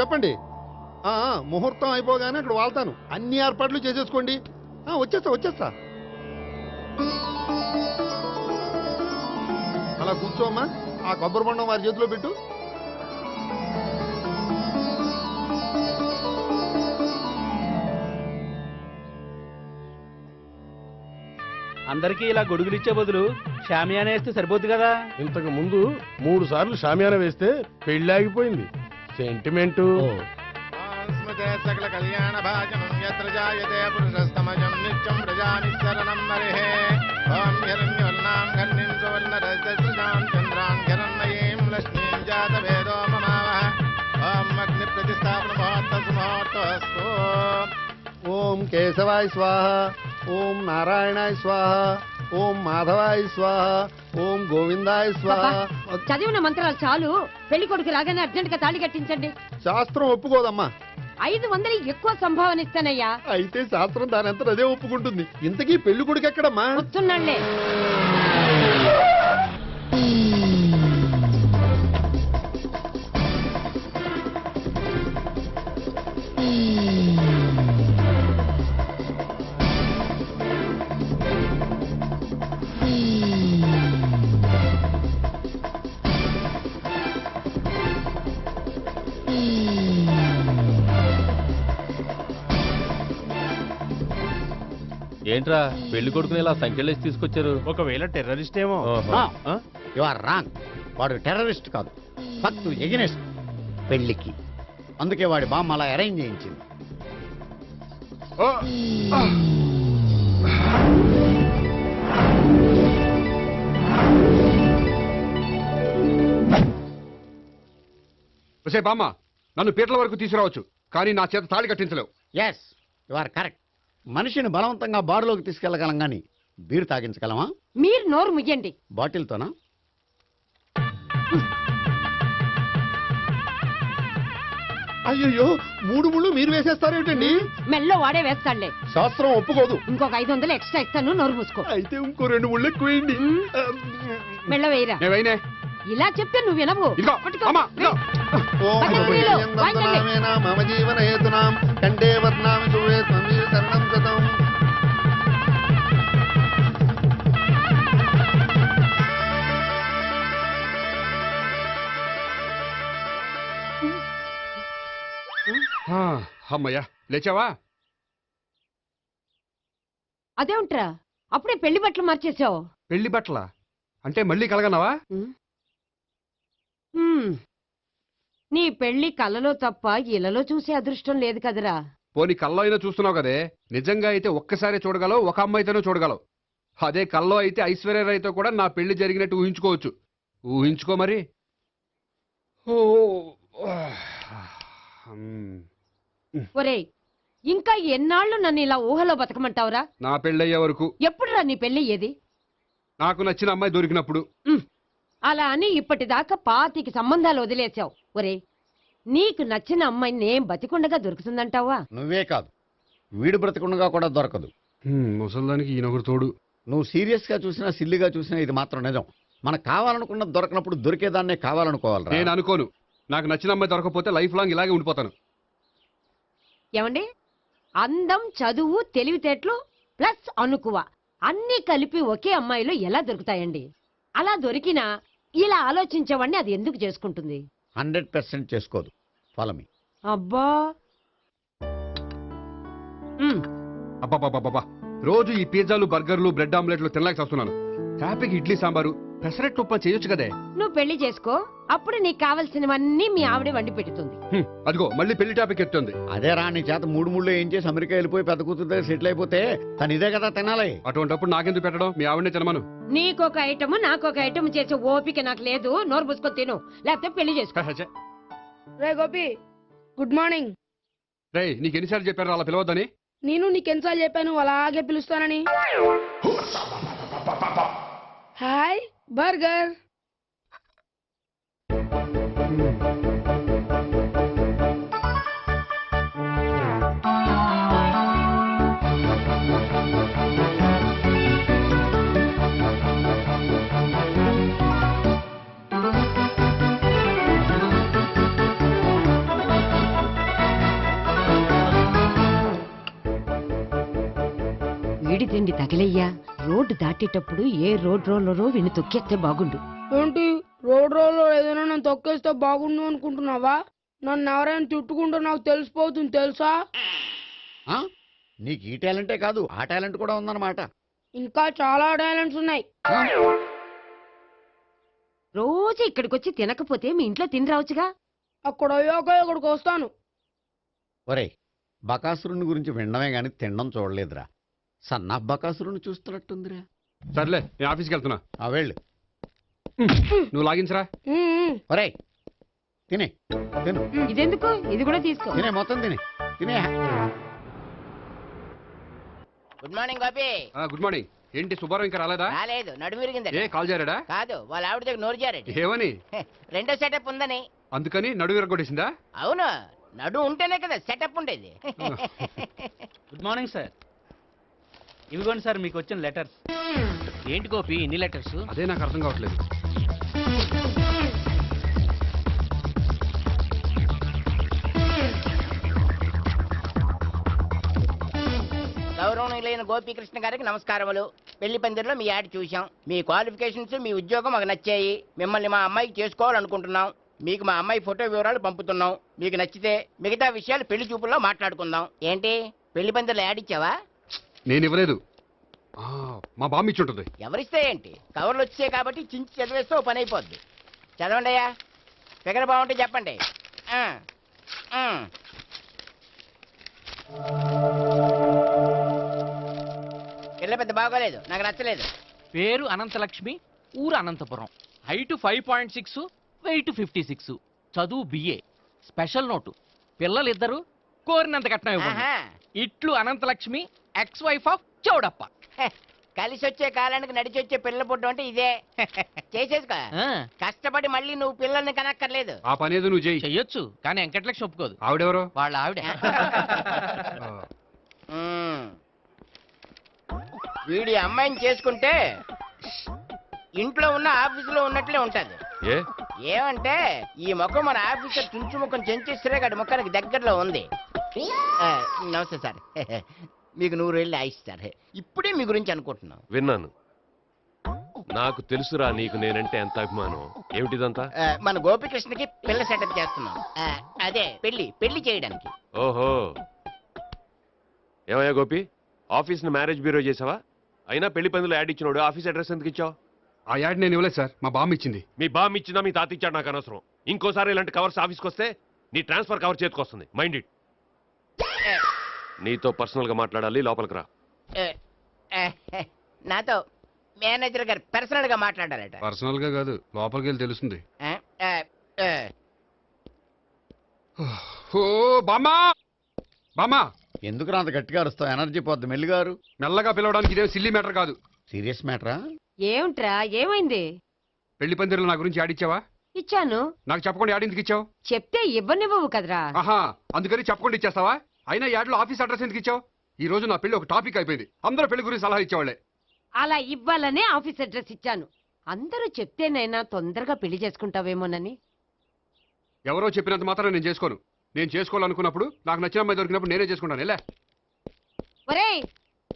చెప్పండి. ముహూర్తం అయిపోగానే అక్కడ వాళ్తాను. అన్ని ఏర్పాట్లు చేసేసుకోండి. వచ్చేస్తా. అలా కూర్చోమ్మా. ఆ కొబ్బరి బొండం వారి చేతిలో పెట్టు. అందరికీ ఇలా గొడుగులు ఇచ్చే బదులు షామియానా వేస్తే సరిపోద్ది కదా. ఇంతకు ముందు 3 సార్లు షామియానా వేస్తే పెళ్లి ఆగిపోయింది. సెంటిమెంటు. సకల కళ్యాణ భాజనం యత్ర జాయతే పురుషస్తమజం నిత్యం ప్రజానిశరణం మరిహే. ఓం హిరణ్యవర్ణాం ఘర్ణిం సువర్ణరజసృజాం చంద్రాం హిరణ్మయీం లక్ష్మీం జాతవేదో మమావహ. ఓం అగ్ని ప్రతిష్టాపన ముహూర్తస్తు. ఓం కేశవాయ స్వాహ. ఓం నారాయణాయ స్వాహ. ఓం మాధవాయ స్వాహ. ఓం గోవిందాయ స్వాహ. చదివిన మంత్రాలు చాలు. పెళ్లి కొడుకు రాగానే అర్జెంట్ గా తాళి కట్టించండి. శాస్త్రం ఒప్పుకోదమ్మా. 500 ఎక్కువ సంభావన ఇస్తానయ్యా. అయితే శాస్త్రం దానంతా అదే ఒప్పుకుంటుంది. ఇంతకీ పెళ్లి కొడుకు ఎక్కడమ్మా? వస్తున్నాళ్లే. ఏంట్రా పెళ్లి కొడుకుని ఇలా సంఖ్యలేసి తీసుకొచ్చారు? ఒకవేళ టెర్రరిస్ట్ ఏమో. You are wrong. వాడు టెర్రరిస్ట్ కాదు, ఫక్తు ఎగనెస్ట్ పెళ్లికి. అందుకే వాడి బామ్మ అలా అరేంజ్ చేయించింది. బామ్మ, నన్ను పీటల వరకు తీసుకురావచ్చు, కానీ నా చేత తాళి కట్టించలేవు. Yes, you are correct. మనిషిని బలవంతంగా బారులోకి తీసుకెళ్లగలం గాని బీరు తాగించగలమా? మీరు నోరు ముయ్యండి. బాటిల్తోనా? అయ్యో, 3 ముళ్ళు మీరు వేసేస్తారేమిటండి? మెల్లో వాడే వేస్తాడులే. శాస్త్రం ఒప్పుకోదు. ఇంకొక 500 ఎక్స్ట్రా ఇస్తాను. నోరు మూసుకో. అయితే ఇంకో 2 ముళ్ళు ఎక్కువేయండి. మెల్ల వేయరా. ఇలా చెప్తే నువ్వు వినవు. మమ జీవన హేతునాం కండే వర్ణామి శుభే త్వమేవ శరణం గతం. అమ్మయ్యా, లేచావా? అదేంట్రా అప్పుడే పెళ్లి బట్టలు మార్చేసావు? పెళ్లి బట్టల అంటే మళ్ళీ కలగన్నావా? నీ పెళ్లి కలలో తప్ప ఇలలో చూసే అదృష్టం లేదు కదరా. పోనీ కల్లో అయినా చూస్తున్నావు కదే. నిజంగా అయితే ఒక్కసారి చూడగలవు, ఒక అమ్మాయితోనే చూడగలవు. అదే కల్లో అయితే ఐశ్వర్యరాయ్తో కూడా నా పెళ్లి జరిగినట్టు ఊహించుకోవచ్చు. ఊహించుకో మరి. ఒరేయ్, ఇంకా ఎన్నాళ్ళు నన్ను ఇలా ఊహలో బతకమంటావురా? నా పెళ్ళయ్యే వరకు. ఎప్పుడురా నీ పెళ్లి ఏది? నాకు నచ్చిన అమ్మాయి దొరికినప్పుడు. అలా అని ఇప్పటిదాకా 25 సంబంధాలు వదిలేసావు. ఒరే, నీకు నచ్చిన అమ్మాయి నేను బతికుండగా దొరుకుతుందంటావా? నువ్వే కాదు, వీడు బ్రతకుండగా కూడా దొరకదు. ముసల్దానికి ఈయనొకరు తోడు. నువ్వు సీరియస్ గా చూసినా సిల్లిగా చూసినా ఇది మాత్రం నిజం. మనకు కావాలనుకున్నది దొరకనప్పుడు దొరికేదాన్నే కావాలనుకోవాలి. నేను అనుకోను. నాకు నచ్చిన అమ్మాయి దొరకపోతే లైఫ్ లాంగ్ ఇలాగే ఉండిపోతాను. ఏమండి, అందం, చదువు, తెలివితేటలు ప్లస్ అనుకువ అన్నీ కలిపి ఒకే అమ్మాయిలో ఎలా దొరుకుతాయండి? అలా దొరికినా ఇలా ఆలోచించేవాడిని అది ఎందుకు చేసుకుంటుంది? 100% చేసుకోదు. Follow me. అబ్బా, అబ్బాబాబాబా, రోజు ఈ పిజ్జాలు, బర్గర్లు, బ్రెడ్ ఆమ్లెట్లు తినలేక వస్తున్నాను. హ్యాపీకి ఇడ్లీ సాంబారు, పెసరెట్ ఉప్మా చేయొచ్చు కదే. నువ్వు పెళ్లి చేసుకో, అప్పుడు నీకు కావలసినవన్నీ మీ ఆవిడే వండి పెడుతుంది. అదిగో మళ్ళీ పెళ్లి టాపిక్ ఎత్తుంది. అదే రా, నీ చేత 3 ముళ్ళు ఏం చేసి అమెరికా వెళ్ళిపోయి పెద్ద కూతురు దగ్గర సెటిల్ అయిపోతే తను ఇదే కదా తినాలి. అటువంటిప్పుడు నాకెందుకు పెట్టడం? మీ ఆవిడనే తినమను. నీకొక ఐటమ్ నాకొక ఐటమ్ చేసే ఓపిక నాకు లేదు. నోరు పూసుకొని తిను, లేకపోతే పెళ్లి చేసుకో. రే గోపి, గుడ్ మార్నింగ్. రే, నీకు ఎన్నిసార్లు చెప్పారు అలా పిలవద్దని? నేను నీకెన్నిసార్లు చెప్పాను అలాగే పిలుస్తానని? Hi burger. వేడి తిండి తగిలయ్యా. రోడ్డు దాటేటప్పుడు ఏ రోడ్ రోలరో విని తొక్కేస్తే బాగుండు. ఏంటి రోడ్ రోల్లో ఏదైనా నన్ను తొక్కేస్తే బాగుండు అనుకుంటున్నావా? నన్ను ఎవరైనా తిట్టుకుంటే నాకు తెలిసిపోతుంది తెలుసా? ఆ? నీకు ఈ టాలెంటే కాదు ఆ టాలెంట్ కూడా ఉందన్నమాట. ఇంకా చాలా టాలెంట్స్ ఉన్నాయి. రోజు ఇక్కడికొచ్చి తినకపోతే మీ ఇంట్లో తిని రావచ్చుగా. అక్కడ అయ్యాక ఇక్కడికి వస్తాను. ఒరేయ్, బకాసురుని గురించి వినడమే గాని తినడం చూడలేదురా. సన్నా బకాసురుని చూస్తున్నట్టుందిరా. సర్లే నేను ఆఫీస్కి వెళ్తున్నా. ఆ వెళ్ళు. నువ్వు లాగించరా. ఒరేయ్ తినే తిను ఇదెందుకు? ఇది కూడా తీసుకో. తినే మొత్తం తినే. Good morning Gopi. Good morning. ఏంటి సుబ్బారావు ఇంకా రాలేదా? రాలేదు, నడుము విరిగింది. ఏ కాల్ జారాడా? కాదు, వాళ్ళ ఆవిడ దగ్గర నోరు జారాడు. ఏమని? రెండో సెటప్ ఉందని. అందుకని నడువు విరగొట్టేసిందా? అవును, నడు ఉంటేనే కదా సెటప్ ఉండేది. Good morning sir. ఇవిగోండి సార్ మీకు వచ్చిన లెటర్స్. ఏంటి గోపి ఇన్ని లెటర్స్? అదే నాకు అర్థం కావట్లేదు. గౌరవనీయులైన గోపీకృష్ణ గారికి నమస్కారములు. పెళ్లి పందిరిలో మీ యాడ్ చూశాం. మీ క్వాలిఫికేషన్స్, మీ ఉద్యోగం మాకు నచ్చాయి. మిమ్మల్ని మా అమ్మాయికి చేసుకోవాలనుకుంటున్నాం. మీకు మా అమ్మాయి ఫోటో వివరాలు పంపుతున్నాం. మీకు నచ్చితే మిగతా విషయాలు పెళ్లి చూపుల్లో మాట్లాడుకుందాం. ఏంటి పెళ్లి పందిరిలో యాడ్ ఇచ్చావా? నేను ఇవ్వలేదు. మా బామ్మ ఇచ్చి ఉంటుంది. ఎవరిస్తే ఏంటి, కవర్లు వచ్చాయి కాబట్టి చించి చదివేస్తే ఓ పని అయిపోద్ది. చదవండి అయ్యా, ఫిగర్ బాగుంటే చెప్పండి. పిల్ల పెద్ద బాగోలేదు, నాకు నచ్చలేదు. పేరు అనంతలక్ష్మి, ఊరు అనంతపురం, హైట్ 5.6, వెయిట్ 56, చదువు బిఏ, స్పెషల్ నోటు పిల్లలిద్దరు కోరినంత కట్నం ఇవ్వండి. ఆహా. ఇట్లు Anantalakshmi, ex wife of Chowdappa. కలిసి వచ్చే కాలానికి నడిచి వచ్చే పిల్ల పుట్టం అంటే ఇదే. చేసేసుకో, ఆ, కష్టపడి మళ్ళీ నువ్వు పిల్లల్ని కనక్కర్లేదు. ఆ పనేదో నువ్వు చేయి. చెయ్యొచ్చు కానీ వెంకటలక్ష్మి ఒప్పుకోదు. ఆవిడెవరో? వాళ్ళ ఆవిడ. వీడి అమ్మాయిని చేసుకుంటే ఇంట్లో ఉన్న ఆఫీసులో ఉన్నట్లే ఉంటది. ఏమంటే ఈ ముఖం మన ఆఫీసర్ తుంచు ముఖం చెంచేశ్వరే గడి ముఖానికి దగ్గరలో ఉంది. నమస్తే సార్. మీకు 100 ఏళ్ళు ఆయుష్ సార్. ఇప్పుడే మీ గురించి అనుకుంటున్నాం. విన్నాను. నాకు తెలుసురా నీకు నేనంటే ఎంత అభిమానం. ఏమిటిదంతా? మన గోపికృష్ణకి పిల్ల సెటప్ చేస్తున్నాం. అదే పెళ్లి చేయడానికి. ఓహో, ఏమయ్యా గోపి, ఆఫీస్ ని మ్యారేజ్ బ్యూరో చేసావా? అయినా పెళ్లి పందులో యాడ్ ఇచ్చినోడు ఆఫీస్ అడ్రస్ ఎందుకు ఇచ్చావు? ఆ యాడ్ నేను ఇవ్వలేదు సార్, మా బామ్మ ఇచ్చింది. మీ బామ్మ ఇచ్చిందా మీ తాత ఇచ్చాడు నాకు అనవసరం. ఇంకోసారి ఇలాంటి కవర్స్ ఆఫీస్కి వస్తే నీ ట్రాన్స్ఫర్ కవర్ చేతికొస్తుంది. Mind it. నీతో పర్సనల్ గా మాట్లాడాలి, లోపలికి రా. నాతో మేనేజర్ గారు పర్సనల్ గా మాట్లాడారట. పర్సనల్ గా కాదు, లోపలికి వెళ్ళి తెలుస్తుంది. ఓ బామ్మా, బామ్మా ఎందుకు అంత గట్టిగా అరుస్తావు? ఎనర్జీ పోద్ది. మెల్లిగారు మెల్లగా పిలవడానికి ఇదే సిల్లీ మ్యాటర్ కాదు. సీరియస్ మ్యాటరా? ఏమిట్రా, ఏమైంది? పెళ్లి పందిరిలో నా గురించి యాడ్ ఇచ్చావా? ఇచ్చాను. నాకు చెప్పకుండా యాడ్ ఎందుకు ఇచ్చావు? చెప్తే ఇవ్వనివ్వవు కదరా. ఆహా, అందుకని చెప్పకుండా ఇచ్చేస్తావా? అయినా యాడ్లో ఆఫీస్ అడ్రస్ ఎందుకు ఇచ్చావు? ఈ రోజు నా పెళ్లి ఒక టాపిక్ అయిపోయింది. అందరూ పెళ్లి గురించి సలహా ఇచ్చేవాళ్లే. అలా ఇవ్వాలనే ఆఫీస్ అడ్రస్ ఇచ్చాను. అందరూ చెప్తేనైనా తొందరగా పెళ్లి చేసుకుంటావేమోనని. ఎవరో చెప్పినంత మాత్రం నేను చేసుకోను. నేను చేసుకోవాలనుకున్నప్పుడు, నాకు నచ్చిన అమ్మాయి దొరికినప్పుడు నేనే చేసుకుంటాను. ఎలా? ఒరేయ్,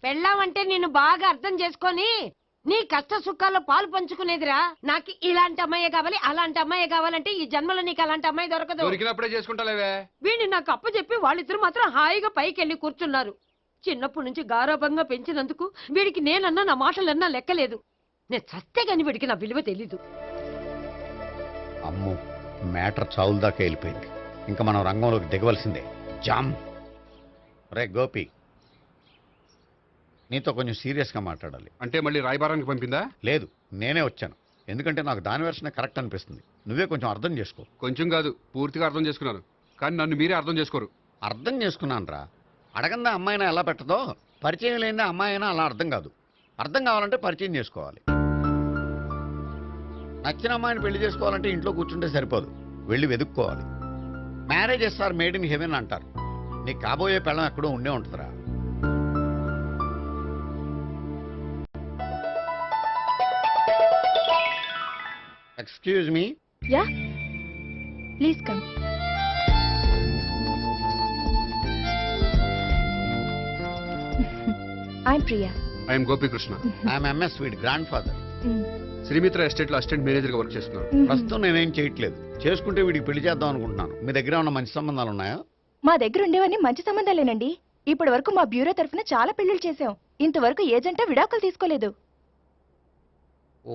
పెళ్ళామంటే నిన్ను బాగా అర్థం చేసుకొని నీ కష్ట సుఖాల్లో పాలు పంచుకునేదిరా. నాకు ఇలాంటి అమ్మాయి కావాలి, అలాంటి అమ్మాయి కావాలంటే ఈ జన్మలో నీకు అలాంటి అమ్మాయి దొరకదు. దొరికినప్పుడే చేసుకుంటాలేవే. వీడిని నాకు అప్పచెప్పి వాళ్ళిద్దరు మాత్రం హాయిగా పైకి వెళ్ళి కూర్చున్నారు. చిన్నప్పటి నుంచి గారాభంగా పెంచినందుకు వీడికి నేనన్నా నా మాటలన్నా లెక్కలేదు. నేను చస్తే గాని వీడికి నా విలువ తెలీదు. అమ్మో, మ్యాటర్ చావుల దాకా వెళ్ళిపోయింది. ఇంకా మనం రంగంలోకి దిగవలసిందే. జామ్. రే గోపి, నీతో కొంచెం సీరియస్గా మాట్లాడాలి. అంటే మళ్ళీ రాయబారానికి పంపిందా? లేదు, నేనే వచ్చాను. ఎందుకంటే నాకు దాని వెర్షనే కరెక్ట్ అనిపిస్తుంది. నువ్వే కొంచెం అర్థం చేసుకో. కొంచెం కాదు, పూర్తిగా అర్థం చేసుకున్నాను. కానీ నన్ను మీరే అర్థం చేసుకోరు. అర్థం చేసుకున్నాను రా. అడగందా అమ్మాయినా ఎలా పెట్టదో, పరిచయం లేని అమ్మాయి అయినా అలా అర్థం కాదు. అర్థం కావాలంటే పరిచయం చేసుకోవాలి. నచ్చిన అమ్మాయిని పెళ్లి చేసుకోవాలంటే ఇంట్లో కూర్చుంటే సరిపోదు, వెళ్ళి వెతుక్కోవాలి. Marriages are made in heaven అంటారు. నీకు కాబోయే పెళ్ళం ఎక్కడో ఉండే ఉంటుందిరా. Excuse me. Yeah, please come. I'm Priya. I'm Gopikrishna. I'm MS వీడి గ్రాండ్ ఫాదర్. శ్రీమిత్ర ఎస్టేట్ లో అసిస్టెంట్ మేనేజర్ గా వర్క్ చేస్తున్నాను. ప్రస్తుతం నేనేం చేయట్లేదు. చేసుకుంటే వీడికి పెళ్లి చేద్దాం అనుకుంటున్నాను. మీ దగ్గర ఉన్న మంచి సంబంధాలు ఉన్నాయా? మా దగ్గర ఉండేవన్నీ మంచి సంబంధాలేనండి. ఇప్పటి వరకు మా బ్యూరో తరఫున చాలా పెళ్లిళ్ళు చేశాం. ఇంతవరకు ఏజెంటా విడాకులు తీసుకోలేదు. ఓ,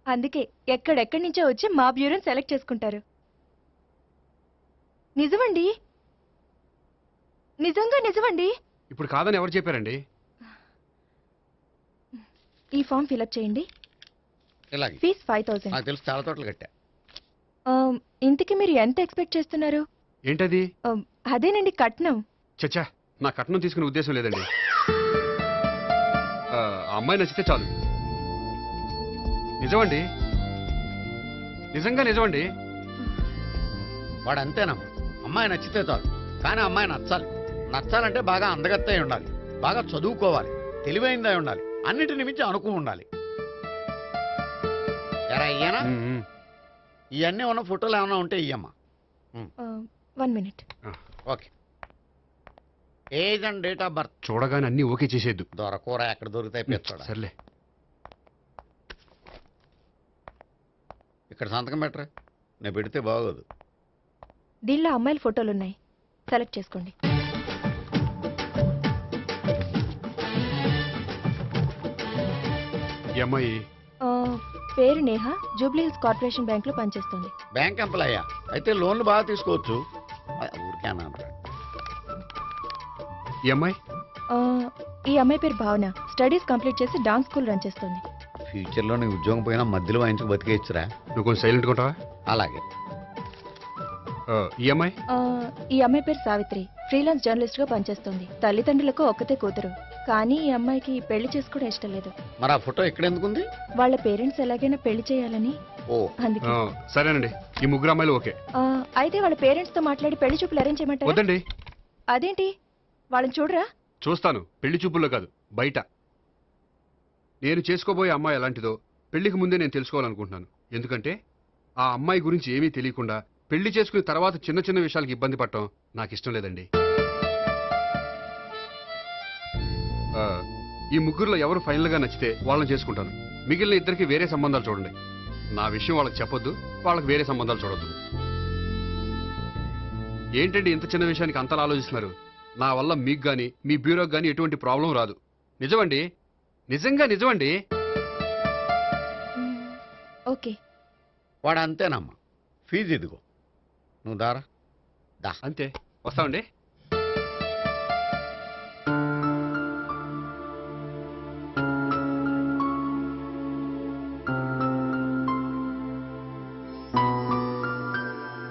అందుకే ఎక్కడెక్కడి నుంచో వచ్చి మా బ్యూరోని సెలెక్ట్ చేసుకుంటారు. నిజమండి, నిజంగా నిజమండి. ఇప్పుడు కాదని ఎవరు చెప్పారండి? ఈ ఫామ్ ఫిలప్ చేయండి. ఇలాగే. ఫీజ్ 5000. నాకు తెలుసు, చాలా తోటలు కట్టా. ఇంతకి మీరు ఎంత ఎక్స్పెక్ట్ చేస్తున్నారు? ఏంటది? అదేనండి కట్నం. చచ్చా, నా కట్నం తీసుకునే ఉద్దేశం లేదండి. ఆ అమ్మాయి నచ్చితే చాలు. నిజమండి, నిజంగా నిజమండి. వాడు అంతేనమ్మా. అమ్మాయి నచ్చితే చాలు, కానీ అమ్మాయి నచ్చాలి. నచ్చాలంటే బాగా అందగత్తే ఉండాలి, బాగా చదువుకోవాలి, తెలివైందై ఉండాలి, అన్నిటిని మించి అనుకుని ఉండాలి. ఎరా ఇయ్యనా? ఇవన్నీ ఉన్న ఫోటోలు ఏమైనా ఉంటే ఇయ్యమ్మా. 1 minute. Okay. Age and date of birth చూడగానే అన్ని ఓకే చేసేద్దు. దొరకూర ఎక్కడ దొరుకుతాయి పెంచోడా. సర్లే. ఇక్కడ సంతకం పెట్టరా, నేను పెడితే బాగోదు. దీనిలో అమ్మాయిల ఫోటోలు ఉన్నాయి, సెలెక్ట్ చేసుకోండి. ఈ అమ్మాయి పేరు Neha, Jubilee hills corporation bank లో పనిచేస్తుంది. బ్యాంక్ ఎంప్లాయా? అయితే లోన్లు బాగా తీసుకోవచ్చు. ఊరికే అన్నాను. ఈ అమ్మాయి ఈ అమ్మాయి పేరు భావన, స్టడీస్ కంప్లీట్ చేసి డాన్స్ స్కూల్ రన్ చేస్తుంది. ఫ్యూచర్లో నీ ఉద్యోగం పోయినా మధ్యలో వాయించుకు బతికేయచ్చురా. నువ్వు కొంచెం సైలెంట్ ఉంటావా? అలాగే. ఈ అమ్మాయి ఈ అమ్మాయి పేరు సావిత్రి, ఫ్రీలాన్స్ జర్నలిస్ట్ గా పనిచేస్తుంది. తల్లిదండ్రులకు ఒక్కతే కూతురు, కానీ ఈ అమ్మాయికి పెళ్లి చేసుకోవడం ఇష్టం లేదు. మరి ఆ ఫోటో ఎక్కడ ఎందుకుంది? వాళ్ళ పేరెంట్స్ ఎలాగైనా పెళ్లి చేయాలని. ఓ, అందుకే. సరేనండి, ఈ ముగ్గురు అమ్మాయిలు ఓకే. అయితే వాళ్ళ పేరెంట్స్ తో మాట్లాడి పెళ్లి చూపులు అరేంజ్ చేయమంటారా? వద్దండి. అదేంటి, వాళ్ళని చూడరా? చూస్తాను, పెళ్లి చూపుల్లో కాదు, బయట. నేను చేసుకోబోయే అమ్మాయి ఎలాంటిదో పెళ్లికి ముందే నేను తెలుసుకోవాలనుకుంటున్నాను. ఎందుకంటే ఆ అమ్మాయి గురించి ఏమీ తెలియకుండా పెళ్లి చేసుకున్న తర్వాత చిన్న చిన్న విషయాలకు ఇబ్బంది పడటం నాకు ఇష్టం లేదండి. ఈ ముగ్గురులో ఎవరు ఫైనల్ గా నచ్చితే వాళ్ళని చేసుకుంటాను. మిగిలిన ఇద్దరికి వేరే సంబంధాలు చూడండి. నా విషయం వాళ్ళకి చెప్పొద్దు, వాళ్ళకి వేరే సంబంధాలు చూడొద్దు. ఏంటండి ఇంత చిన్న విషయానికి అంతలా ఆలోచిస్తున్నారు? నా వల్ల మీకు గాని మీ బ్యూరోకి గాని ఎటువంటి ప్రాబ్లం రాదు. నిజమండి, నిజంగా నిజమండి. ఓకే. వాడు అంతేనమ్మా. ఫీజు ఇదిగో, నువ్వు దారా. అంతే, వస్తామండి.